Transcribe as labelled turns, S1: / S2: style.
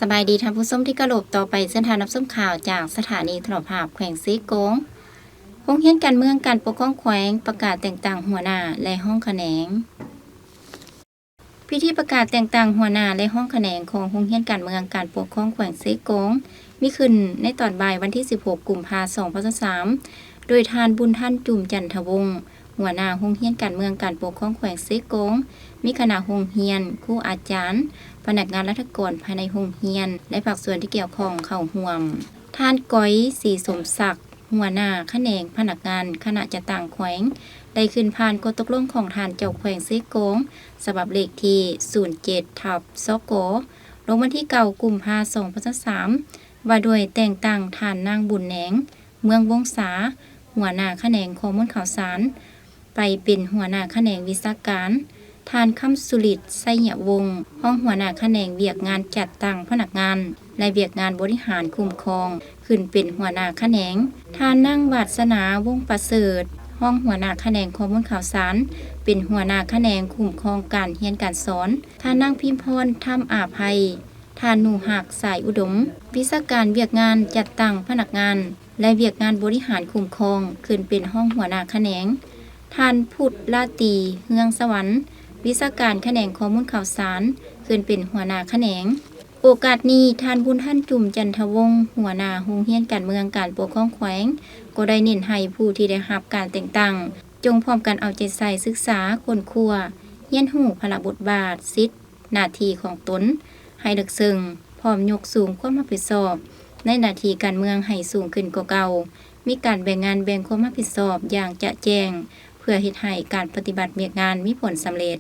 S1: สบายดีท่านผู้ชมที่กระโหลบต่อไปเส้นทางนับส้มข่าวจากสถานีโทรภาพแขวงซีโกงโรงเรียนการเมืองการปกครองแขวงประกาศแต่งตั้งหัวหน้าและห้องแขนงพิธีประกาศแต่งตั้งหัวหน้าและห้องแขนงของโรงเรียนการเมืองการปกครองแขวงซีโกงมีขึ้นในตอนบ่ายวันที่16กุมภาพันธ์2023โดยทานบุญท่านจุ่มจันทวงศ์หัวหน้าโรงเรียนการเมืองการปกครองแขวงซีโกงมีคณะโรงเรียนครูอาจารย์พนักงานราชการภายในโรงเรียนและภาคส่วนที่เกี่ยวข้องเข้าร่วมท่านก้อยศรีสมศักดิ์หัวหน้าแขนงพนักงานคณะจัดตั้งแขวงได้ขึ้นผ่านกฎตกลงของท่านเจ้าแขวงซีโกงฉบับเลขที่07/สกลงวันที่9กุมภาพันธ์2023ว่าด้วยแต่งตั้งท่านนางบุญแหนงเมืองวงศาหัวหน้าแขนงข้อมูลข่าวสารไปเป็นหัวหน้าแขนงวิชาการทานคำสุริตไสยวงศ์ห้องหัวหน้าแขนงเวียกงานจัดตั้งพนักงานและเวียกงานบริหารคุ้มครองขึ้นเป็นหัวหน้าแขนงทานนั่งวาสนาวงศ์ประเสริฐห้องหัวหน้าแขนงข้อมูลข่าวสารเป็นหัวหน้าแขนงคุ้มครองการเรียนการสอนทานนั่งพิมพรถ้ำอาภัยทานหนูหักสายอุดมวิชาการเวียกงานจัดตั้งพนักงานและเวียกงานบริหารคุ้มครองขึ้นเป็นห้องหัวหน้าแขนงทานพุทธลาตีเฮืองสวรรค์วิชาการแขนงข้อมูลข่าวสารขึ้นเป็นหัวหน้าแขนงโอกาสนี้ท่านบุญท่านจุ่มจันทวงศ์หัวหน้าโรงเรียนการเมืองการปกครองแขวงก็ได้เน้นให้ผู้ที่ได้รับการแต่งตั้งจงพร้อมกันเอาใจใส่ศึกษาค้นคว้าเรียนรู้พละบทบาทสิทธิหน้าที่ของตนให้ลึกซึ้งพร้อมยกสูงความรับผิดชอบในหน้าที่การเมืองให้สูงขึ้นกว่าเก่ามีการแบ่งงานแบ่งความรับผิดชอบอย่างจะแจ้งเพื่อเฮ็ดให้การปฏิบัติเวียกงานมีผลสำเร็จ